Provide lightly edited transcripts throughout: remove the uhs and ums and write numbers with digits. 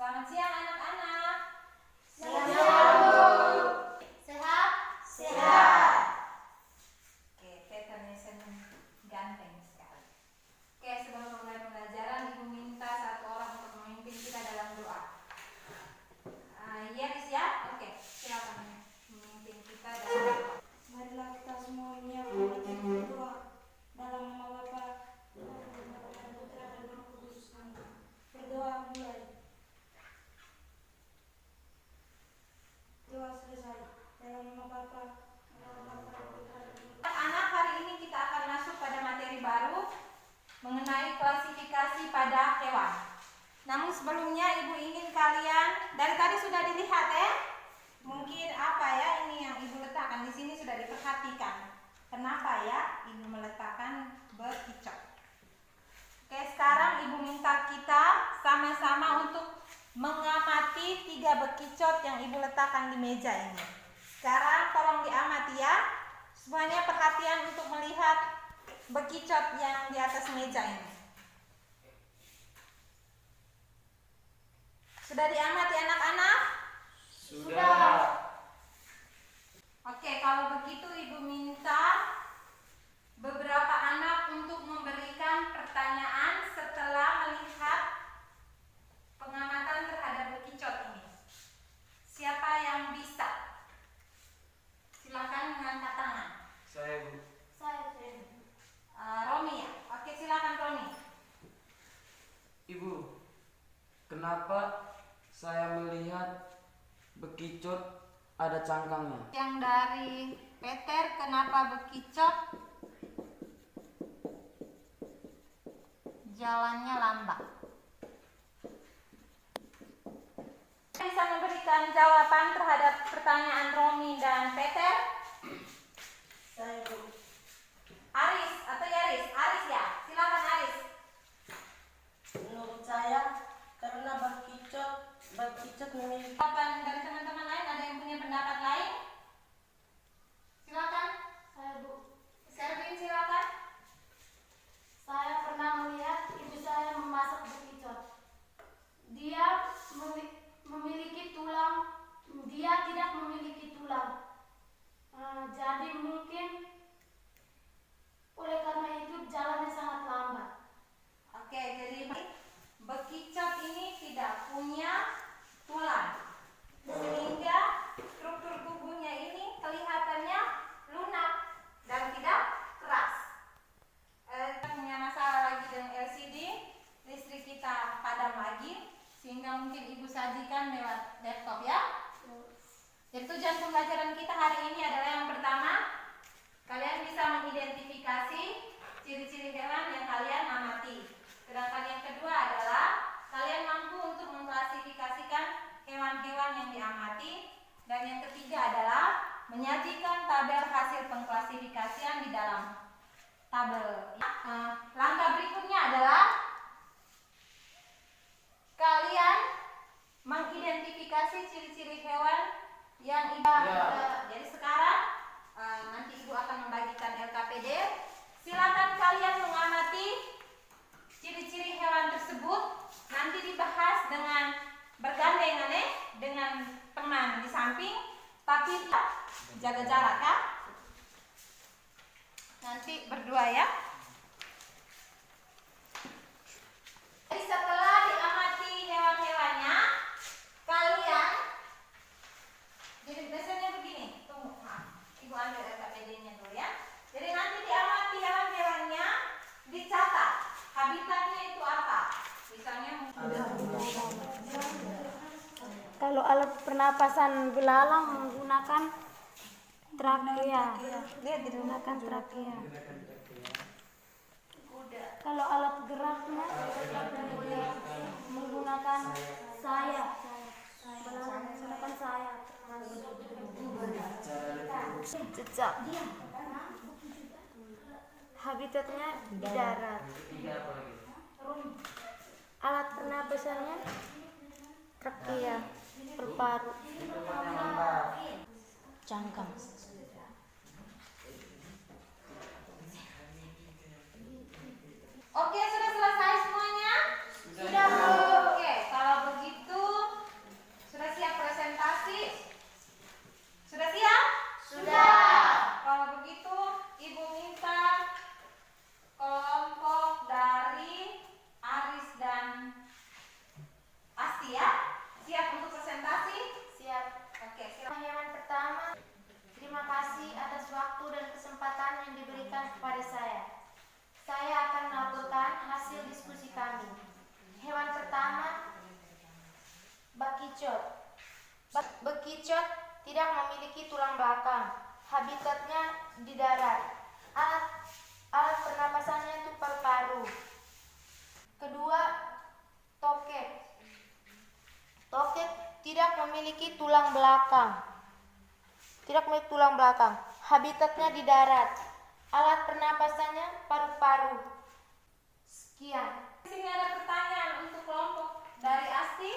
Selamat siang anak-anak. Siang, Bu. Sehat? Sehat. Oke, patternnya ganteng sekali. Oke, sebelum memulai pembelajaran, Ibu minta satu orang untuk memimpin kita dalam doa. Iya, Ris ya? Oke, silakan memimpin kita dalam doa. Marilah kita semuanya berdoa dalam nama Bapa dan Putra dan Roh Kudus. Berdoa mulai. Doa selesai. Dalam nama Bapa dan Putra dan Roh Kudus. Anak-anak, hari ini kita akan masuk pada materi baru mengenai klasifikasi pada hewan. Namun sebelumnya Ibu ingin kalian, dari tadi sudah dilihat ya, mungkin apa ya ini yang Ibu letakkan di sini sudah diperhatikan. Kenapa ya Ibu meletakkan bekicot? Oke, sekarang Ibu minta kita sama-sama untuk mengamati 3 bekicot yang Ibu letakkan di meja ini. Sekarang tolong diamati ya. Semuanya perhatian untuk melihat bekicot yang di atas meja ini. Sudah diamati anak-anak? Sudah. Oke, kalau begitu Ibu minta beberapa anak untuk memberikan pertanyaan setelah melihat pengamatan terhadap bekicot ini. Siapa yang bisa? Silakan mengangkat tangan. Saya, Bu. Saya. Romi ya? Oke, silakan Romi. Ibu, kenapa saya melihat bekicot ada cangkangnya? Yang dari Peter, kenapa bekicot jalannya lambat? Bisa memberikan jawaban terhadap pertanyaan Romi dan Peter? Saya, Bu. Aris atau Yaris? Aris ya? Silakan Aris. Menurut saya karena bekicot memiliki Jawaban dari teman-teman lain, ada yang punya pendapat lain? Silakan. saya, Bu. Servin silakan. Saya pernah melihat ibu saya memasak bekicot. Dia memiliki tulang, dia tidak memiliki tulang. Jadi mungkin oleh karena itu jalannya sangat lambat. Oke, jadi bekicot ini tidak punya tulang, sehingga struktur tubuhnya ini kelihatannya lunak dan tidak keras. Kita punya masalah lagi dengan LCD, listrik kita padam lagi, sehingga mungkin Ibu sajikan lewat laptop ya. Jadi tujuan pembelajaran kita hari ini adalah yang pertama, kalian bisa mengidentifikasi ciri-ciri hewan yang kalian amati. Sedangkan yang kedua adalah kalian mampu untuk mengklasifikasikan hewan-hewan yang diamati. Dan yang ketiga adalah menyajikan tabel hasil pengklasifikasian di dalam tabel. Langkah berikutnya adalah kalian mengidentifikasi ciri-ciri hewan yang jadi sekarang nanti Ibu akan membagikan LKPD. Silakan kalian mengamati ciri-ciri hewan tersebut. Nanti dibahas dengan bergandengan dengan teman di samping, tapi jaga jarak ya. Nanti berdua ya. Jadi setelah diamati hewan-hewannya, kalian jadi biasanya begini. Tunggu, Ibu ambil LKPD-nya dulu ya. Jadi nanti diamati hewan-hewannya, dicatat habitatnya itu apa. Misalnya Kalau alat pernapasan belalang menggunakan trakea. lihat di rumah Menggunakan trakea. Kalau alat geraknya menggunakan sayap. Belalang menggunakan sayap. Jejak. Habitatnya di darat. Alat pernapasannya trakea, berparu, cangkang. Oke, sudah selesai semuanya? Sudah, Bu. Oke, kalau begitu Bekicot tidak memiliki tulang belakang. Habitatnya di darat. Alat pernapasannya itu paru-paru. Kedua, tokek. Tokek tidak memiliki tulang belakang. Habitatnya di darat. Alat pernapasannya paru-paru. Sekian. Di sini ada pertanyaan untuk kelompok dari Asti.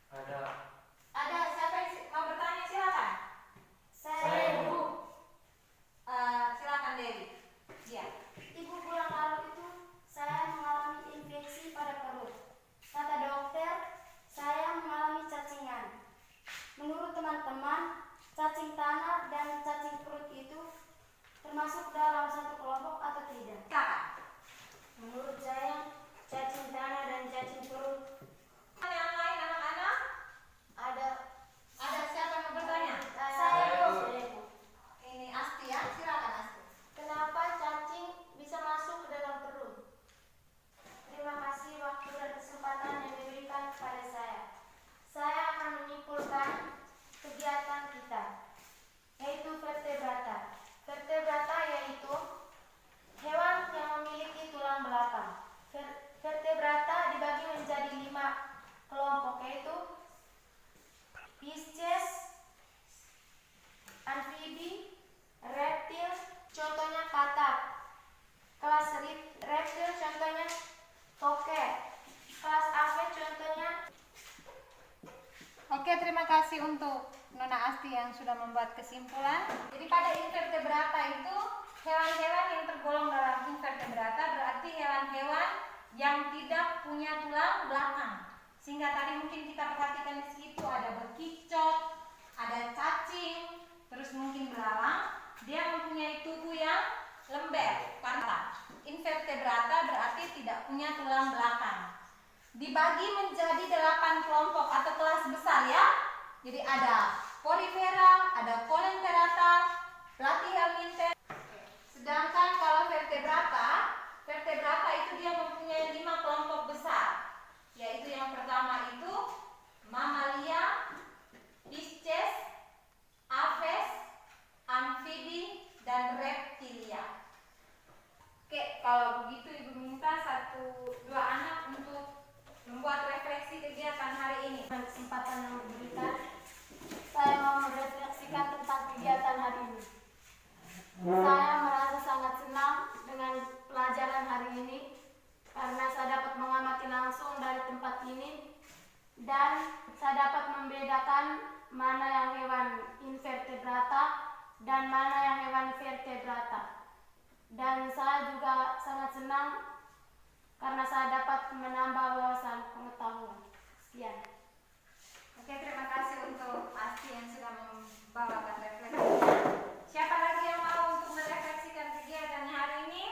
Ada. Ada siapa yang mau bertanya? Silakan. Saya Ibu. Silakan Dewi. Iya. Ibu, bulan lalu itu saya mengalami infeksi pada perut. Kata dokter, saya mengalami cacingan. Menurut teman-teman, cacing tanah dan cacing perut itu termasuk dalam satu kelompok atau tidak? Silakan. Menurut saya, cacing tanah dan cacing perut Yang lain anak-anak? ada. Ada siapa yang mau bertanya? Saya Ibu. Ini Asti ya. Silakan Asti. Kenapa cacing bisa masuk ke dalam perut? Terima kasih waktu dan kesempatan yang diberikan kepada saya. Saya akan menyimpulkan kegiatan kita, yaitu vertebrata. Vertebrata yaitu hewan yang memiliki tulang belakang. Vertebrata dibagi menjadi 5 kelompok, yaitu Pisces, amfibi, reptil, contohnya katak. Kelas reptil contohnya tokek. Kelas ape contohnya. Oke, terima kasih untuk Nona Asti yang sudah membuat kesimpulan. Jadi pada invertebrata itu hewan-hewan yang tergolong dalam invertebrata berarti hewan-hewan yang tidak punya tulang belakang. Sehingga tadi mungkin kita perhatikan di situ ada bekicot, ada cacing, terus mungkin belalang. Dia mempunyai tubuh yang lembek, karena invertebrata berarti tidak punya tulang belakang. Dibagi menjadi 8 kelompok atau kelas besar ya. Jadi ada porifera, ada coelenterata, platyhelminthes. Sedangkan kalau vertebrata itu dia mempunyai 5 kelompok besar. Yaitu yang pertama itu mamalia, Pisces, aves, amfibi, dan reptilia. Oke, kalau begitu Ibu minta 1-2 anak untuk membuat refleksi kegiatan hari ini. Kesempatan yang diberikan, saya mau merefleksikan tentang kegiatan hari ini. Saya merasa sangat senang dengan pelajaran hari ini karena saya dapat mengamati langsung dari tempat ini dan saya dapat membedakan mana yang hewan invertebrata dan mana yang hewan vertebrata. Dan saya juga sangat senang karena saya dapat menambah wawasan pengetahuan. Sekian. Oke, terima kasih untuk Asti yang sudah membawakan refleksi. Siapa lagi yang mau untuk merefleksikan kegiatan hari ini?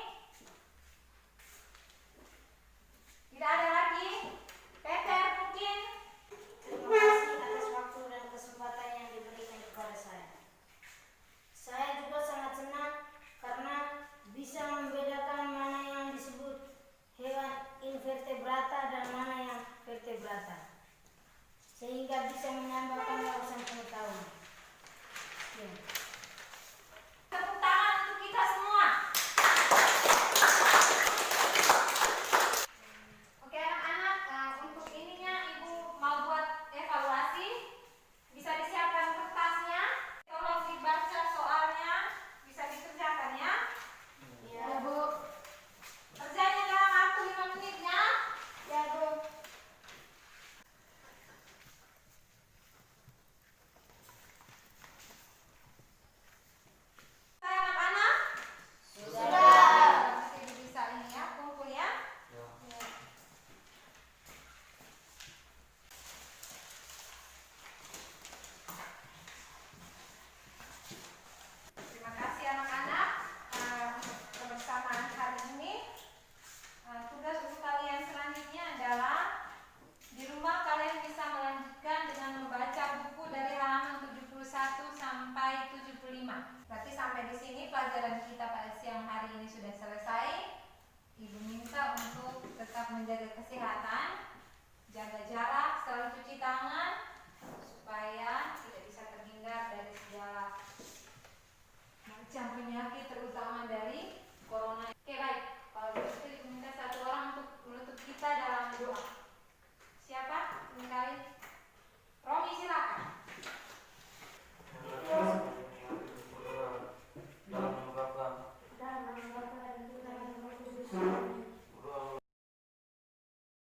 Tidak ada lagi? Peter mungkin? Terima kasih atas waktu dan kesempatan yang diberikan kepada saya. Saya juga sangat senang karena bisa membedakan mana yang disebut hewan invertebrata dan mana yang vertebrata, sehingga bisa menambahkan wawasan pengetahuan. Ya. Tepuk tangan untuk kita semua. Oke anak-anak, untuk ininya Ibu mau buat evaluasi. Bisa disiapkan kertasnya. Tolong dibaca soalnya. Bisa dikerjakan ya. Ya, Bu. Kerjanya dalam waktu 5 menit ya. Ya, Bu. Saya anak-anak. Sudah. Nanti Ibu bisa ini ya, kumpul ya. Terima kasih anak-anak untuk kebersamaan hari ini. Tugas untuk kalian selanjutnya adalah di rumah kalian bisa melanjutkan dengan membaca buku dari halaman 71 sampai 75. Berarti sampai di sini pelajaran kita pada siang hari ini sudah selesai. Ibu minta untuk tetap menjaga kesehatan, jaga jarak, selalu cuci tangan supaya tidak macam penyakit terutama dari corona. Oke baik, kalau begitu minta satu orang untuk menutup kita dalam doa.